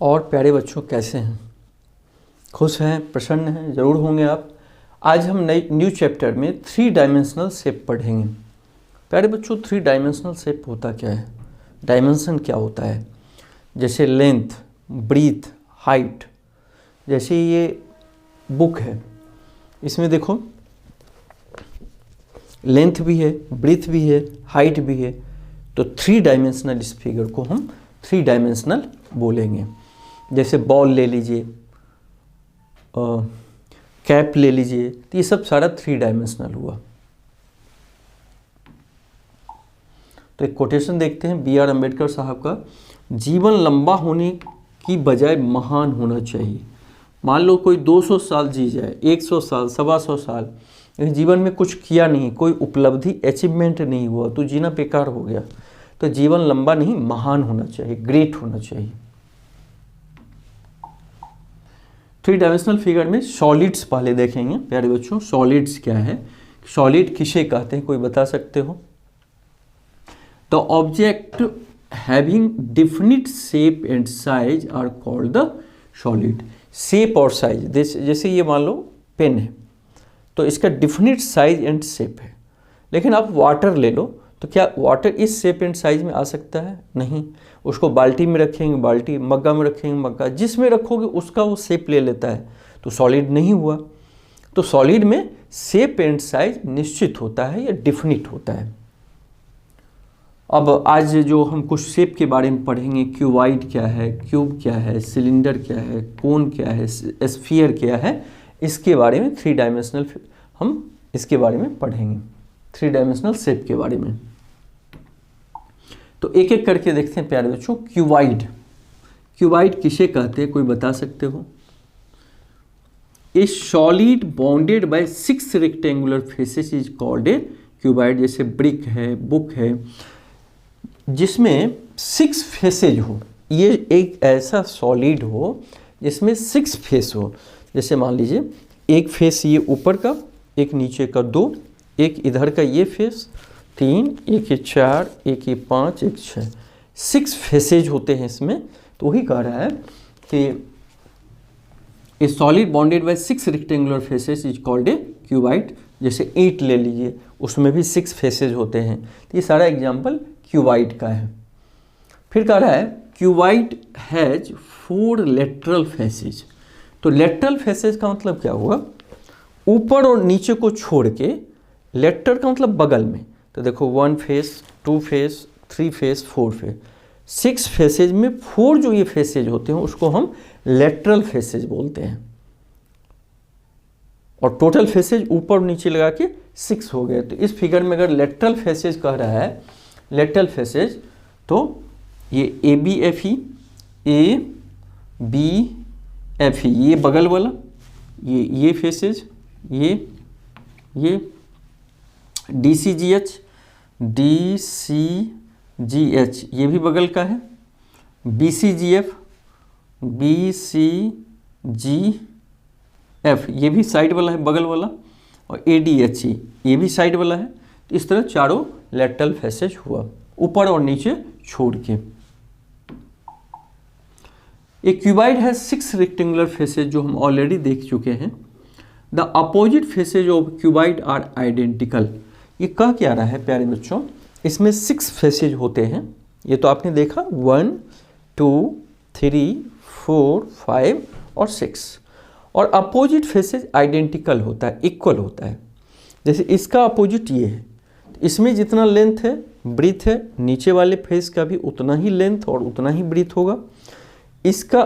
और प्यारे बच्चों कैसे हैं? खुश हैं, प्रसन्न हैं, ज़रूर होंगे आप। आज हम नई न्यू चैप्टर में 3 डायमेंशनल शेप पढ़ेंगे। प्यारे बच्चों, 3 डायमेंशनल शेप होता क्या है, डायमेंशन क्या होता है? जैसे लेंथ, ब्रीथ, हाइट। जैसे ये बुक है, इसमें देखो लेंथ भी है, ब्रीथ भी है, हाइट भी है। तो 3 डायमेंशनल इस फिगर को हम 3 डायमेंशनल बोलेंगे। जैसे बॉल ले लीजिए, कैप ले लीजिए, तो ये सब सारा 3 डायमेंशनल हुआ। तो एक कोटेशन देखते हैं B.R. अम्बेडकर साहब का, जीवन लंबा होने की बजाय महान होना चाहिए। मान लो कोई 200 साल जी जाए, 100 साल, 125 साल, लेकिन जीवन में कुछ किया नहीं, कोई उपलब्धि, अचीवमेंट नहीं हुआ, तो जीना बेकार हो गया। तो जीवन लंबा नहीं, महान होना चाहिए, ग्रेट होना चाहिए। 3 डायमेंशनल फिगर में सॉलिड्स पहले देखेंगे प्यारे बच्चों। सॉलिड्स क्या है, सॉलिड किसे कहते हैं, कोई बता सकते हो? The object having definite shape and size are called the solid. Shape और साइज, जैसे ये मान लो पेन है, तो इसका डिफिनिट साइज एंड शेप है। लेकिन आप वाटर ले लो, तो क्या वाटर इस शेप एंड साइज में आ सकता है? नहीं। उसको बाल्टी में रखेंगे बाल्टी, मग्गा में रखेंगे मग्गा, जिसमें रखोगे उसका वो शेप ले लेता है, तो सॉलिड नहीं हुआ। तो सॉलिड में शेप एंड साइज निश्चित होता है या डिफिनिट होता है। अब आज जो हम कुछ शेप के बारे में पढ़ेंगे, क्यूबाइड क्या है, क्यूब क्या है, सिलेंडर क्या है, कोन क्या है, स्फीयर क्या है, इसके बारे में 3 डायमेंशनल हम इसके बारे में पढ़ेंगे, 3 डायमेंशनल शेप के बारे में। तो एक एक करके देखते हैं प्यारे बच्चों। क्यूबाइड, क्यूबाइड किसे कहते हैं, कोई बता सकते हो? ए solid bounded by 6 rectangular faces is called a cuboid. जैसे ब्रिक है, बुक है, जिसमें 6 फेसेज हो, ये एक ऐसा सॉलिड हो जिसमें 6 फेस हो। जैसे मान लीजिए एक फेस ये ऊपर का, एक नीचे का 2, एक इधर का ये फेस 3, एक ये 4, एक ये 5, एक 6, 6 फेसेज होते हैं इसमें। तो वही कह रहा है कि ए solid bounded by 6 rectangular faces is called a cuboid. जैसे ईंट ले लीजिए, उसमें भी 6 फेसेज होते हैं। तो ये सारा एग्जाम्पल क्यूबाइड का है। फिर कह रहा है क्यूबाइड हैज 4 लेटरल फेसेज। तो लेटरल फेसेज का मतलब क्या हुआ? ऊपर और नीचे को छोड़ के, लेटर का मतलब बगल में। तो देखो 1 face, 2 face, 3 face, 4 face, 6 faces में 4 जो ये फेसेज होते हैं उसको हम लेटरल फेसेज बोलते हैं। और टोटल फेसेज ऊपर और नीचे लगा के 6 हो गए। तो इस फिगर में अगर लेटरल फेसेज कह रहा है, लेटरल फेसेज, तो ये ABFE, ABFE, ये बगल वाला, ये फेसेज, ये DCGH, DCGH ये भी बगल का है, BCGF, BCGF ये भी साइड वाला है, बगल वाला, और ADHE ये भी साइड वाला है। तो इस तरह चारों लेटरल फेसेज हुआ, ऊपर और नीचे छोड़ के। एक क्यूबाइड है 6 रेक्टेंगुलर फेसेज, जो हम ऑलरेडी देख चुके हैं। The opposite faces of cuboid are identical. ये कह क्या रहा है प्यारे बच्चों? इसमें 6 फेसेज होते हैं, ये तो आपने देखा, 1, 2, 3, 4, 5 और 6। और अपोजिट फेसेज आइडेंटिकल होता है, इक्वल होता है। जैसे इसका अपोजिट ये है, इसमें जितना लेंथ है, ब्रीथ है, नीचे वाले फेस का भी उतना ही लेंथ और उतना ही ब्रीथ होगा। इसका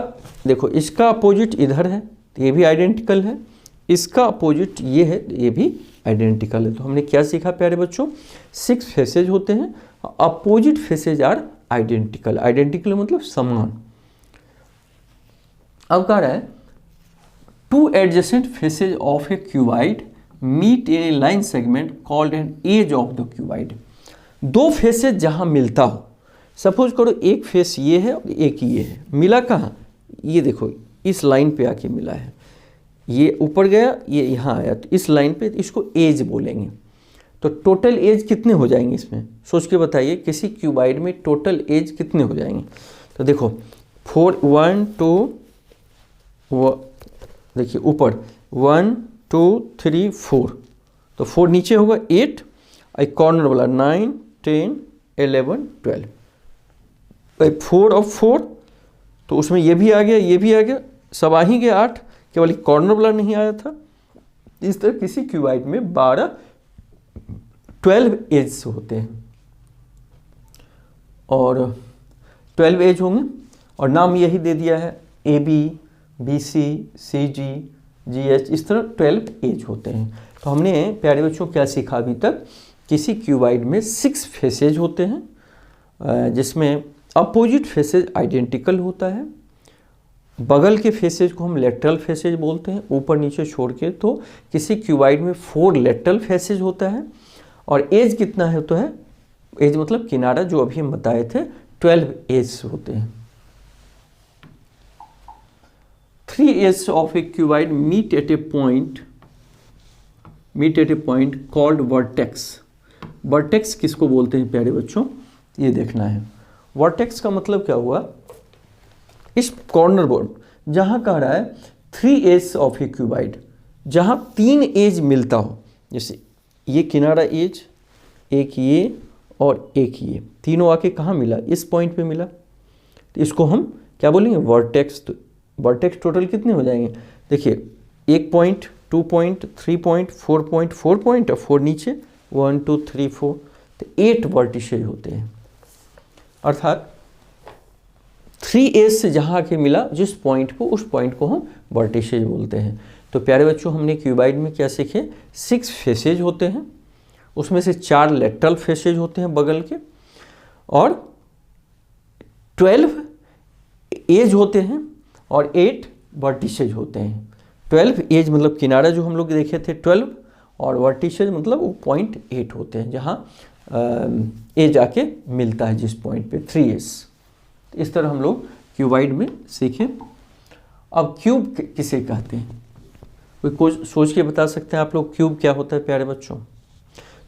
देखो, इसका अपोजिट इधर है, तो ये भी आइडेंटिकल है। इसका अपोजिट ये है, ये भी आइडेंटिकल है। तो हमने क्या सीखा प्यारे बच्चों? 6 फेसेज होते हैं, opposite faces are identical. Identical मतलब समान। अब कह रहा है 2 adjacent faces of a cuboid meet in a line segment called an edge of the cuboid. 2 faces जहां मिलता हो, सपोज करो एक फेस ये है और एक ये है, मिला कहाँ? ये देखो इस लाइन पे आके मिला है, ये ऊपर गया, ये यहाँ आया, तो इस लाइन पे इसको एज बोलेंगे। तो टोटल एज कितने हो जाएंगे इसमें? सोच के बताइए, किसी क्यूबाइड में टोटल एज कितने हो जाएंगे? तो देखो 4 1 2 देखिए ऊपर 1 2 3 4, तो 4 नीचे होगा 8, एक कॉर्नर वाला 9 10 11 12, 4 और 4, तो उसमें ये भी आ गया, ये भी आ गया, सब आ ही गया 8, केवल एक कॉर्नर वाला नहीं आया था। इस तरह किसी क्यूबाइड में 12 एज होते हैं और 12 एज होंगे और नाम यही दे दिया है AB BC CG GH, इस तरह 12 एज होते हैं। तो हमने प्यारे बच्चों क्या सीखा अभी तक, किसी क्यूबाइड में 6 फेसेज होते हैं जिसमें अपोजिट फेसेज आइडेंटिकल होता है, बगल के फेसेज को हम लेटरल फेसेज बोलते हैं ऊपर नीचे छोड़ के। तो किसी क्यूबाइड में 4 लेटरल फेसेज होता है और एज कितना है, तो है एज मतलब किनारा, जो अभी हम बताए थे 12 एज होते हैं। 3 edge of a cuboid meet at a point called vertex. Vertex किसको बोलते हैं प्यारे बच्चों, ये देखना है। वर्टेक्स का मतलब क्या हुआ, इस कॉर्नर बोर्ड जहां कह रहा है 3 एज ऑफ ए क्यूबाइड, जहां 3 एज मिलता हो, जैसे ये किनारा एज, एक ये और एक ये, तीनों आके कहाँ मिला, इस पॉइंट पे मिला, तो इसको हम क्या बोलेंगे, वर्टेक्स। तो वर्टेक्स टोटल कितने हो जाएंगे, देखिए 1 point 2 point 3 point 4 point 4 point और 4 नीचे 1 2 3 4, तो 8 वर्टिसेज होते हैं। अर्थात 3 एज से जहाँ आके मिला जिस पॉइंट को, उस पॉइंट को हम वर्टिसेज बोलते हैं। तो प्यारे बच्चों हमने क्यूबाइड में क्या सीखे, 6 फेसेज होते हैं, उसमें से 4 लेटरल फेसेज होते हैं बगल के और 12 एज होते हैं और 8 वर्टिसेज होते हैं। 12 एज मतलब किनारा जो हम लोग देखे थे 12, और वर्टिसेज मतलब वो 0.8 होते हैं जहाँ एज आके मिलता है जिस पॉइंट पे 3 एज। इस तरह हम लोग क्यूबाइड में सीखें। अब क्यूब किसे कहते हैं, कोई सोच के बता सकते हैं आप लोग क्यूब क्या होता है प्यारे बच्चों।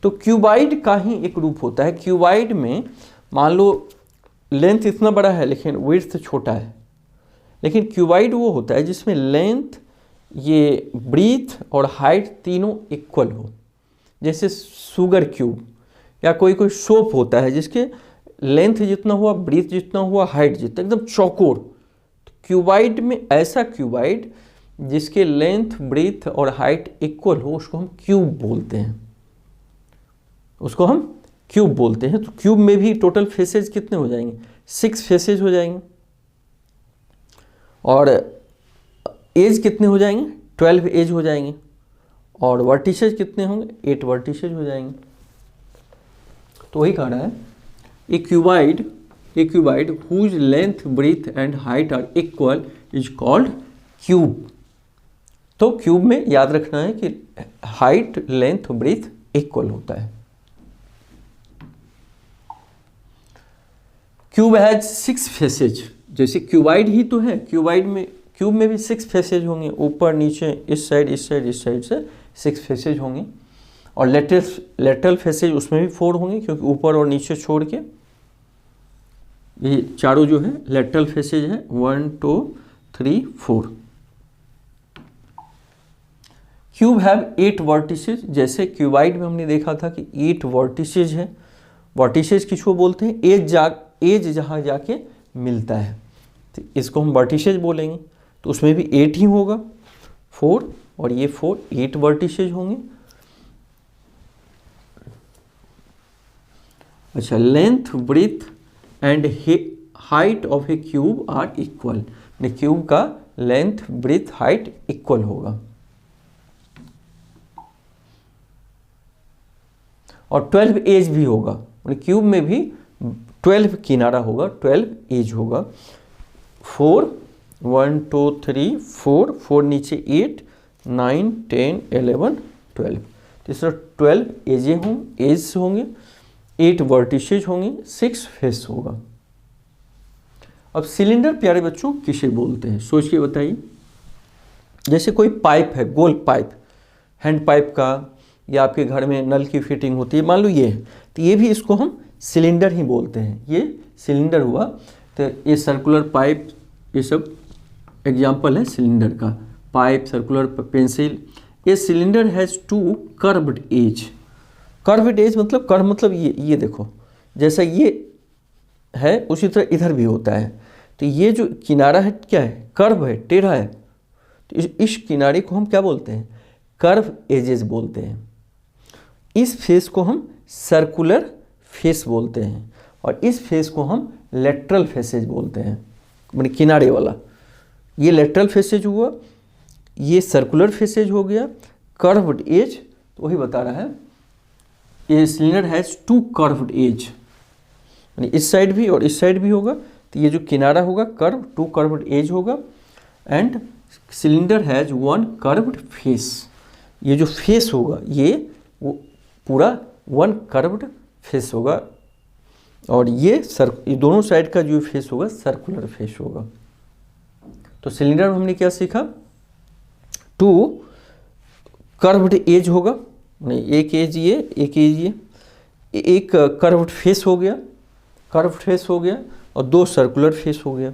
तो क्यूबाइड का ही एक रूप होता है। क्यूबाइड में मान लो लेंथ इतना बड़ा है लेकिन विड्थ छोटा है, लेकिन क्यूबाइड वो होता है जिसमें लेंथ, ये ब्रीथ और हाइट तीनों इक्वल हो। जैसे शुगर क्यूब या कोई कोई सोप होता है जिसके लेंथ जितना हुआ, ब्रीथ जितना हुआ, हाइट जितना, एकदम चौकोर। तो क्यूबाइड में ऐसा क्यूबाइड जिसके लेंथ, ब्रीथ और हाइट इक्वल हो, उसको हम क्यूब बोलते हैं, उसको हम क्यूब बोलते हैं। तो क्यूब में भी टोटल फेसेज कितने हो जाएंगे, 6 फेसेज हो जाएंगे और एज कितने हो जाएंगे, 12 एज हो जाएंगे और वर्टिसेज कितने होंगे, 8 वर्टिसेज हो जाएंगे। तो वही कह रहा है a cuboid whose length, breadth and height are equal is called cube. तो क्यूब में याद रखना है कि हाइट, लेंथ, ब्रीथ इक्वल होता है। क्यूब हैज 6 फेसेज, जैसे क्यूबाइड ही तो है, क्यूब में भी 6 फेसेज होंगे, ऊपर नीचे, इस साइड से 6 फेसेज होंगे और लेटरल फेसेज उसमें भी 4 होंगे क्योंकि ऊपर और नीचे छोड़ के ये चारों जो है लेटरल फेसेज है, 1 2 3 4। क्यूब हैव 8 वर्टिसेज, जैसे क्यूबाइड में हमने देखा था कि 8 वर्टिसेज है। वर्टिसेज किसको बोलते हैं, एज जहाँ जाके मिलता है, तो इसको हम वर्टिसेज बोलेंगे। तो उसमें भी 8 ही होगा, 4 और ये 4, 8 वर्टिसेज होंगे। अच्छा, length, breadth and height of a cube are equal, cube का लेंथ, ब्रीथ, हाइट इक्वल होगा। और 12 एज भी होगा, क्यूब में भी 12 किनारा होगा, 12 एज होगा। 4 1 2 3 4 नीचे 8 9 10 11 12, तीसरा 12 एज होंगे, 8 वर्टिसेज होंगे, 6 फेस होगा। अब सिलेंडर प्यारे बच्चों किसे बोलते हैं, सोच के बताइए। जैसे कोई पाइप है, गोल पाइप, हैंड पाइप का, या आपके घर में नल की फिटिंग होती है, मान लो ये है, तो ये भी इसको हम सिलेंडर ही बोलते हैं। ये सिलेंडर हुआ, तो ये सर्कुलर पाइप ये सब एग्जाम्पल है सिलेंडर का। Pipe, circular, pencil. A cylinder has 2 curved edge. Curved edge मतलब कर्व मतलब ये देखो, जैसा ये है उसी तरह इधर भी होता है। तो ये जो किनारा है क्या है, कर्व है, टेढ़ा है। तो इस किनारे को हम क्या बोलते हैं, कर्व एजेस बोलते हैं। इस फेस को हम सर्कुलर फेस बोलते हैं और इस फेस को हम लेटरल फेसेज बोलते हैं, मतलब किनारे वाला। ये लेटरल फेसेज हुआ, ये सर्कुलर फेसेज हो गया। कर्व्ड एज तो वही बता रहा है, ये सिलेंडर हैज़ 2 कर्व्ड एज, यानी इस साइड भी और इस साइड भी होगा। तो ये जो किनारा होगा कर्व, 2 कर्व्ड एज होगा। And cylinder has 1 curved face. ये जो फेस होगा ये वो पूरा 1 कर्व्ड फेस होगा और ये दोनों साइड का जो फेस होगा सर्कुलर फेस होगा। तो सिलेंडर में हमने क्या सीखा, 2 कर्व्ड एज होगा, नहीं एक एज ये, एक एज ये, एक कर्व्ड फेस हो गया, कर्व्ड फेस हो गया और 2 सर्कुलर फेस हो गया।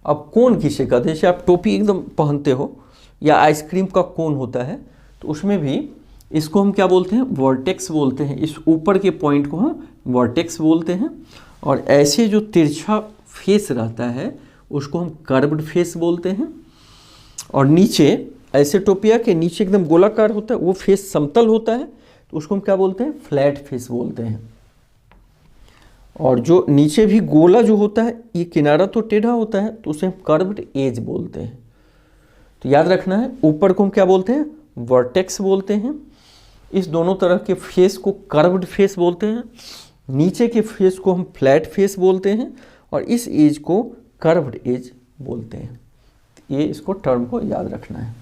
अब कोन किसे कहते हैं, जैसे आप टोपी एकदम पहनते हो या आइसक्रीम का कोन होता है, तो उसमें भी इसको हम क्या बोलते हैं, वर्टेक्स बोलते हैं। इस ऊपर के पॉइंट को हम वर्टेक्स बोलते हैं और ऐसे जो तिरछा फेस रहता है उसको हम कर्व्ड फेस बोलते हैं। और नीचे ऐसे टोपिया के नीचे एकदम गोलाकार होता है, वो फेस समतल होता है, तो उसको हम क्या बोलते हैं, फ्लैट फेस बोलते हैं। और जो नीचे भी गोला जो होता है, ये किनारा तो टेढ़ा होता है, तो उसे हम कर्व्ड एज बोलते हैं। तो याद रखना है, ऊपर को हम क्या बोलते हैं, वर्टेक्स बोलते हैं। इस दोनों तरह के फेस को कर्व्ड फेस बोलते हैं। नीचे के फेस को हम फ्लैट फेस बोलते हैं और इस एज को कर्व्ड एज बोलते हैं। ये इसको टर्म को याद रखना है।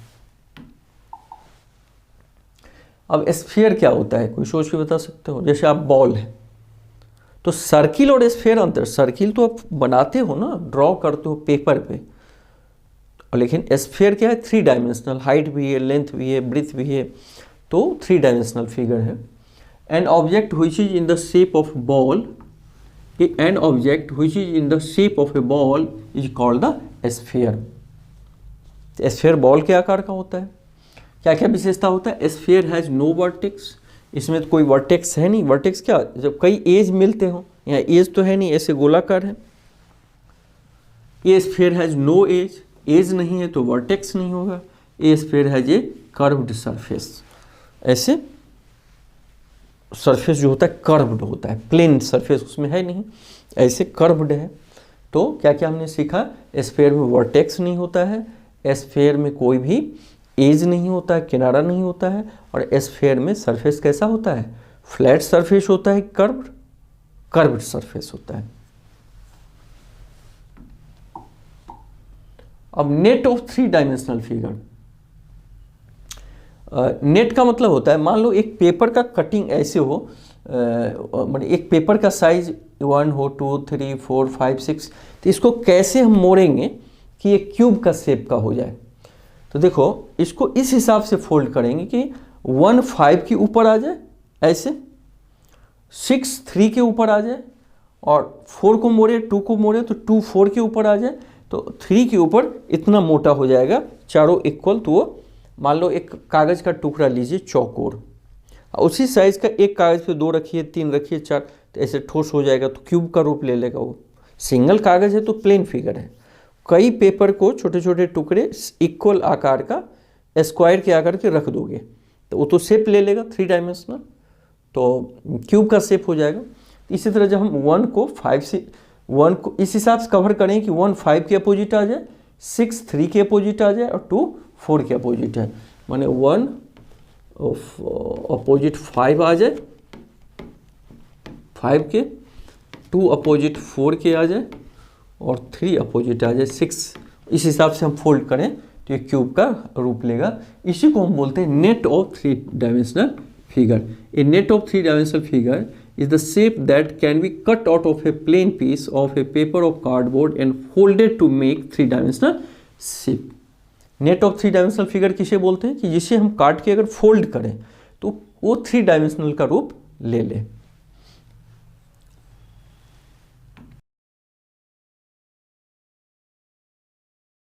अब स्फीयर क्या होता है, कोई सोच के बता सकते हो। जैसे आप बॉल है, तो सर्किल और स्फीयर अंतर, सर्किल तो आप बनाते हो ना, ड्रॉ करते हो पेपर पे, लेकिन स्फीयर क्या है, 3 डायमेंशनल, हाइट भी है, लेंथ भी है, ब्रीथ भी है, तो 3 डायमेंशनल फिगर है। An object which is in the shape of ball, an object which is in the shape of A ball is called the sphere. Sphere ball के आकार का होता है। क्या क्या विशेषता होता है, स्फीयर हैज नो वर्टेक्स, इसमें तो कोई वर्टेक्स है नहीं। वर्टेक्स क्या, जब कई एज मिलते हो, यहाँ एज तो है नहीं, ऐसे गोलाकार है। ये sphere has no edge, edge नहीं है तो वर्टेक्स नहीं होगा। A sphere has a curved surface, ऐसे सरफेस जो होता है कर्व्ड होता है, प्लेन सरफेस उसमें है नहीं, ऐसे कर्व्ड है। तो क्या क्या हमने सीखा, स्फीयर में वर्टेक्स नहीं होता है, स्फीयर में कोई भी एज नहीं होता है, किनारा नहीं होता है, और स्फीयर में सरफेस कैसा होता है, फ्लैट सरफेस होता है, कर्व्ड सरफेस होता है। अब net of 3 dimensional figure. Net का मतलब होता है, मान लो एक पेपर का कटिंग ऐसे हो, मतलब एक पेपर का साइज 1 हो, 2, 3, 4, 5, 6, तो इसको कैसे हम मोड़ेंगे कि ये क्यूब का शेप का हो जाए। तो देखो इसको इस हिसाब से फोल्ड करेंगे कि 1 5 के ऊपर आ जाए, ऐसे 6 3 के ऊपर आ जाए, और 4 को मोड़े, 2 को मोड़े तो 2 4 के ऊपर आ जाए, तो 3 के ऊपर इतना मोटा हो जाएगा, चारों इक्वल। तो वो मान लो एक कागज़ का टुकड़ा लीजिए चौकोर, उसी साइज़ का एक कागज़ पे 2 रखिए, 3 रखिए, 4, तो ऐसे ठोस हो जाएगा, तो क्यूब का रूप ले लेगा वो। सिंगल कागज़ है तो प्लेन फिगर है, कई पेपर को छोटे छोटे टुकड़े इक्वल आकार का स्क्वायर के आकार के रख दोगे तो वो तो शेप ले लेगा 3 डायमेंशनल, तो क्यूब का शेप हो जाएगा। इसी तरह जब हम 1 को 5 से 1 को इस हिसाब से कवर करें कि 1 5 के अपोजिट आ जाए, 6 3 के अपोजिट आ जाए और 2 4 के अपोजिट है, माने 1 अपोजिट 5 आ जाए, 5 के, 2 अपोजिट 4 के आ जाए और 3 अपोजिट आ जाए 6। इस हिसाब से हम फोल्ड करें तो ये क्यूब का रूप लेगा। इसी को हम बोलते हैं net of 3 dimensional figure. A net of 3 dimensional figure is the shape that can be cut out of a plain piece of a paper of cardboard and folded to make 3 dimensional shape। Net of 3 dimensional figure किसे बोलते हैं कि जिसे हम काट के अगर fold करें तो वो 3 डायमेंशनल का रूप ले ले।